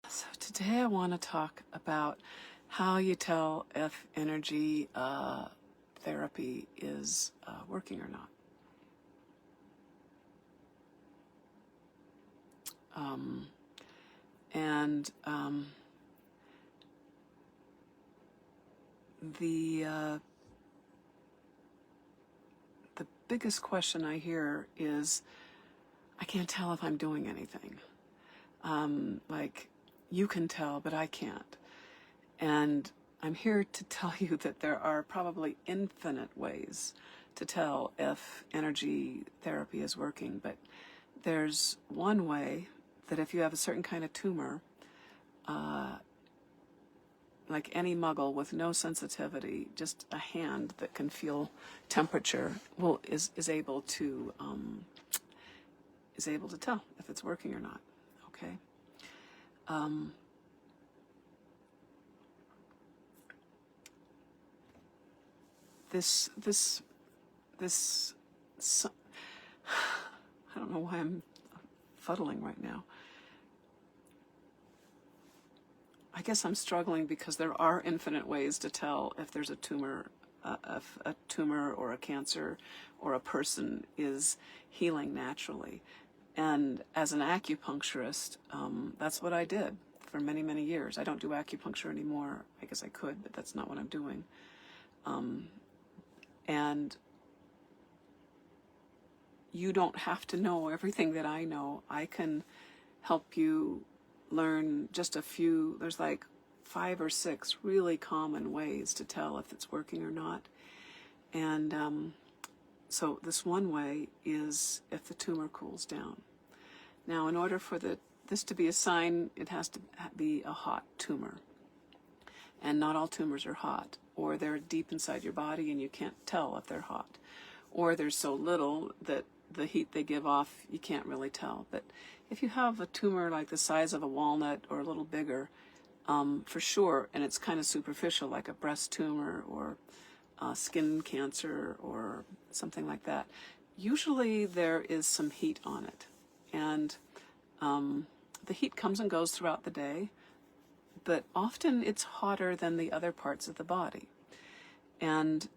So today I want to talk about how you tell if energy therapy is working or not. And the biggest question I hear is, I can't tell if I'm doing anything. Like, you can tell, but I can't. And I'm here to tell you that there are probably infinite ways to tell if energy therapy is working. But there's one way that if you have a certain kind of tumor, like any muggle with no sensitivity, just a hand that can feel temperature is able to tell if it's working or not. Okay. This I don't know why I'm fuddling right now. I guess I'm struggling because there are infinite ways to tell if there's a tumor, if a tumor or a cancer or a person is healing naturally. And as an acupuncturist, that's what I did for many, many years. I don't do acupuncture anymore. I guess I could, but that's not what I'm doing. And you don't have to know everything that I know. I can help you learn just a few. There's like 5 or 6 really common ways to tell if it's working or not. And so this one way is if the tumor cools down. Now, in order for this to be a sign, it has to be a hot tumor. And not all tumors are hot, or they're deep inside your body and you can't tell if they're hot, or there's so little that the heat they give off, you can't really tell. But if you have a tumor like the size of a walnut or a little bigger, for sure, and it's kind of superficial, like a breast tumor or skin cancer or something like that, usually there is some heat on it. And the heat comes and goes throughout the day, but often it's hotter than the other parts of the body. And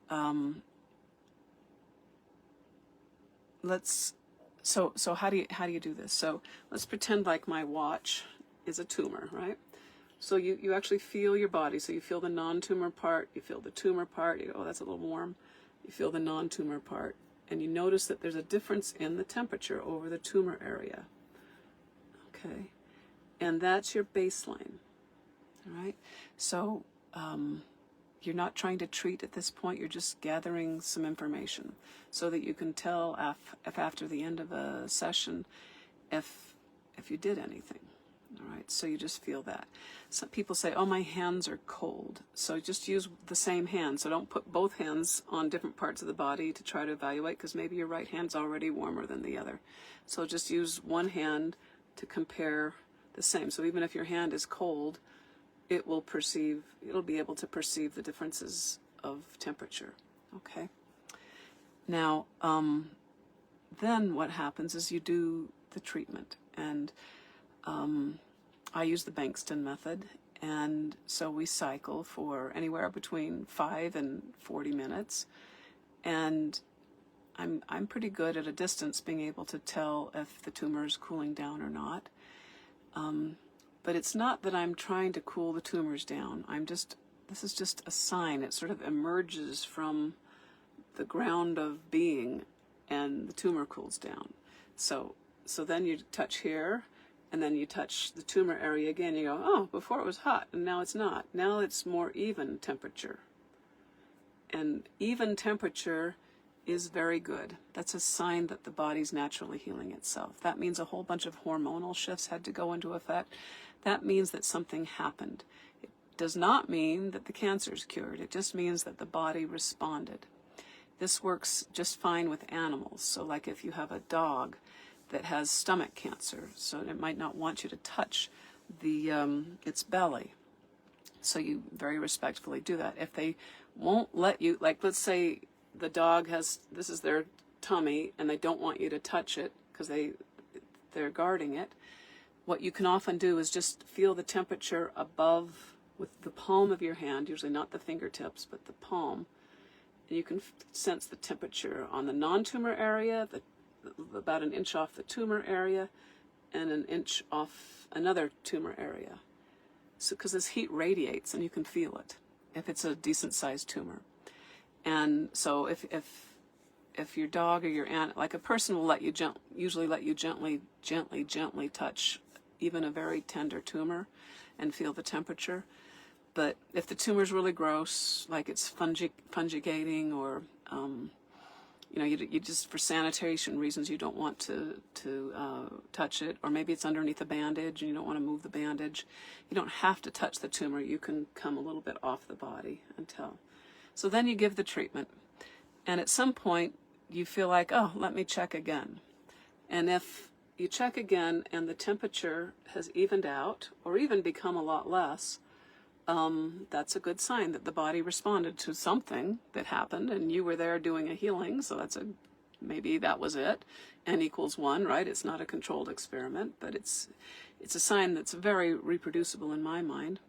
so how do you do this? So let's pretend like my watch is a tumor, right? So you actually feel your body. So you feel the non-tumor part, you feel the tumor part, you go, oh, that's a little warm. You feel the non-tumor part, and you notice that there's a difference in the temperature over the tumor area. Okay, and that's your baseline. All right, so you're not trying to treat at this point, you're just gathering some information so that you can tell if after the end of a session if you did anything. All right, so you just feel that. Some people say, oh, my hands are cold. So just use the same hand. So don't put both hands on different parts of the body to try to evaluate, because maybe your right hand's already warmer than the other. So just use one hand to compare the same. So even if your hand is cold, it'll be able to perceive the differences of temperature. Okay. Now, then what happens is you do the treatment, and I use the Bengston Method, and so we cycle for anywhere between 5 and 40 minutes, and I'm pretty good at a distance being able to tell if the tumor is cooling down or not. But it's not that I'm trying to cool the tumors down. This is just a sign. It sort of emerges from the ground of being, and the tumor cools down. So then you touch here, and then you touch the tumor area again. You go, oh, before it was hot, and now it's not. Now it's more even temperature. And even temperature is very good. That's a sign that the body's naturally healing itself. That means a whole bunch of hormonal shifts had to go into effect. That means that something happened. It does not mean that the cancer is cured. It just means that the body responded. This works just fine with animals. So like if you have a dog that has stomach cancer, so it might not want you to touch its belly. So you very respectfully do that. If they won't let you, like let's say the dog this is their tummy and they don't want you to touch it because they're guarding it, what you can often do is just feel the temperature above with the palm of your hand, usually not the fingertips, but the palm. And you can sense the temperature on the non-tumor area, about an inch off the tumor area, and an inch off another tumor area. So, because this heat radiates and you can feel it if it's a decent sized tumor. And so if your dog or your aunt, like a person will usually let you gently touch even a very tender tumor and feel the temperature. But if the tumor is really gross, like it's fungigating, or you just, for sanitation reasons, you don't want to touch it, or maybe it's underneath a bandage and you don't want to move the bandage, you don't have to touch the tumor. You can come a little bit off the body and tell. So then you give the treatment, and at some point you feel like, oh, let me check again. And if you check again and the temperature has evened out or even become a lot less, that's a good sign that the body responded to something that happened, and you were there doing a healing. So maybe that was it. N equals 1, right? It's not a controlled experiment, but it's a sign that's very reproducible in my mind.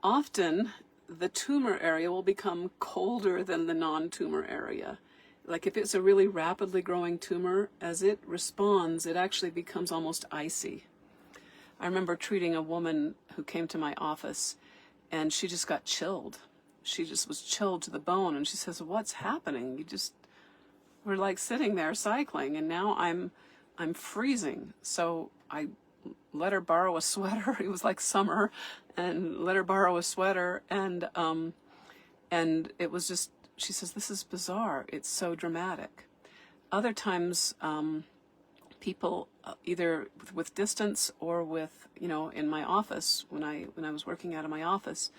Often the tumor area will become colder than the non-tumor area. Like if it's a really rapidly growing tumor, as it responds, it actually becomes almost icy. I remember treating a woman who came to my office, and she just got chilled. She just was chilled to the bone, and she says, "What's happening? We're like sitting there cycling, and now I'm freezing." So I let her borrow a sweater. It was like summer, and let her borrow a sweater, and it was just, she says, "This is bizarre. It's so dramatic." Other times, people, either with distance or with, in my office, when I was working out of my office,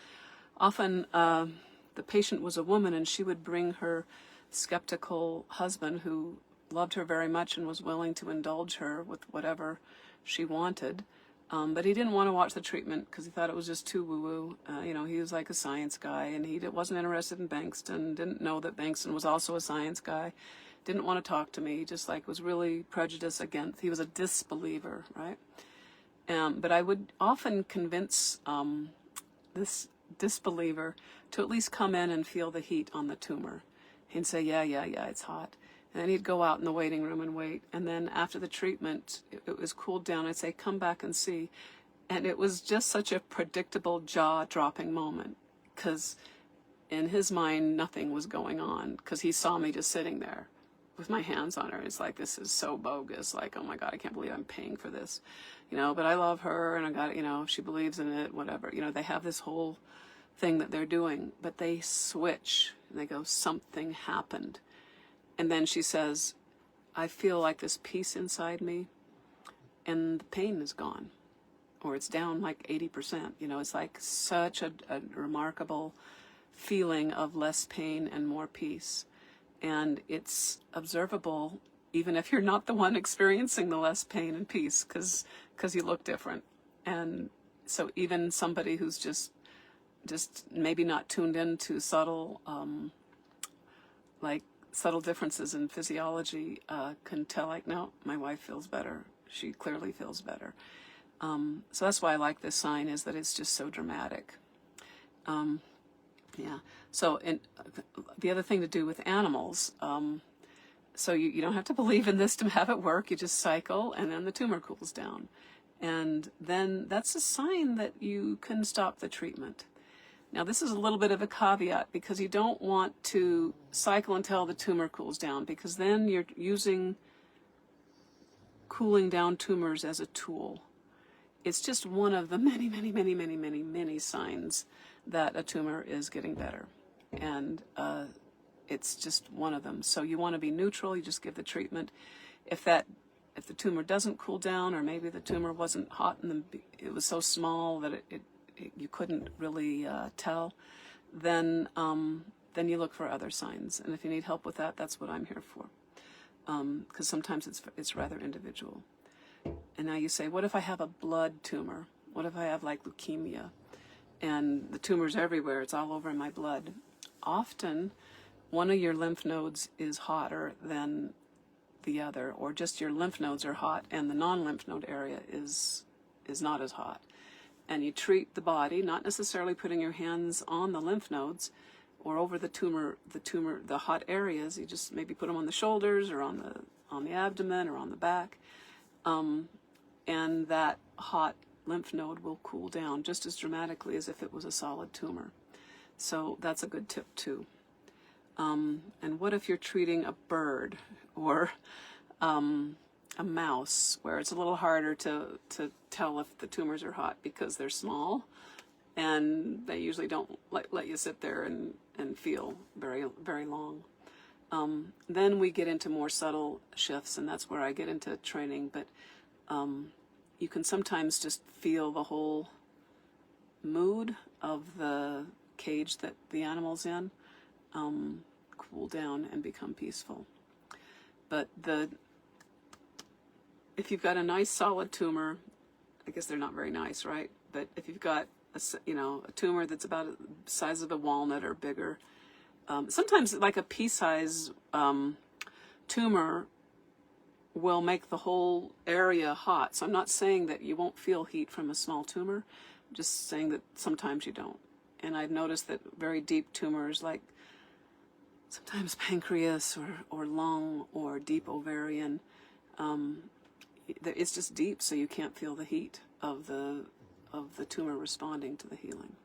often the patient was a woman, and she would bring her skeptical husband, who loved her very much and was willing to indulge her with whatever she wanted. But he didn't want to watch the treatment because he thought it was just too woo-woo. He was like a science guy, and he wasn't interested in Bengston, didn't know that Bengston was also a science guy, didn't want to talk to me, just was really prejudiced against, he was a disbeliever, right? But I would often convince this disbeliever to at least come in and feel the heat on the tumor. He'd say, yeah, it's hot. And then he'd go out in the waiting room and wait. And then after the treatment, it was cooled down. I'd say, "Come back and see." And it was just such a predictable, jaw-dropping moment, because in his mind, nothing was going on, because he saw me just sitting there with my hands on her. It's like, this is so bogus. Like, oh my God, I can't believe I'm paying for this. But I love her, and I got, if she believes in it, whatever. They have this whole thing that they're doing, but they switch and they go, "Something happened." And then she says, "I feel like this peace inside me, and the pain is gone, or it's down like 80%. It's like such a remarkable feeling of less pain and more peace. And it's observable, even if you're not the one experiencing the less pain and peace, because you look different. And so even somebody who's just maybe not tuned into subtle differences in physiology can tell, like, no, my wife feels better. She clearly feels better. So that's why I like this sign, is that it's just so dramatic. So the other thing to do with animals, so you don't have to believe in this to have it work. You just cycle, and then the tumor cools down. And then that's a sign that you can stop the treatment. Now, this is a little bit of a caveat, because you don't want to cycle until the tumor cools down, because then you're using cooling down tumors as a tool. It's just one of the many signs that a tumor is getting better. And it's just one of them. So you want to be neutral. You just give the treatment. If the tumor doesn't cool down, or maybe the tumor wasn't hot and it was so small that you couldn't really tell, then you look for other signs. And if you need help with that, that's what I'm here for. Because sometimes it's rather individual. And now you say, what if I have a blood tumor? What if I have like leukemia? And the tumor's everywhere. It's all over in my blood. Often, one of your lymph nodes is hotter than the other, or just your lymph nodes are hot and the non-lymph node area is is not as hot. And you treat the body, not necessarily putting your hands on the lymph nodes or over the hot areas. You just maybe put them on the shoulders or on the abdomen or on the back. And that hot lymph node will cool down just as dramatically as if it was a solid tumor. So that's a good tip too. And what if you're treating a bird or a mouse, where it's a little harder to tell if the tumors are hot because they're small and they usually don't let you sit there and feel very, very long. Then we get into more subtle shifts, and that's where I get into training. But you can sometimes just feel the whole mood of the cage that the animal's in cool down and become peaceful. But if you've got a nice solid tumor, I guess they're not very nice, right? But if you've got a tumor that's about the size of a walnut or bigger, sometimes like a pea-size tumor will make the whole area hot. So I'm not saying that you won't feel heat from a small tumor. I'm just saying that sometimes you don't. And I've noticed that very deep tumors, like sometimes pancreas or lung or deep ovarian, it's just deep, so you can't feel the heat of the tumor responding to the healing.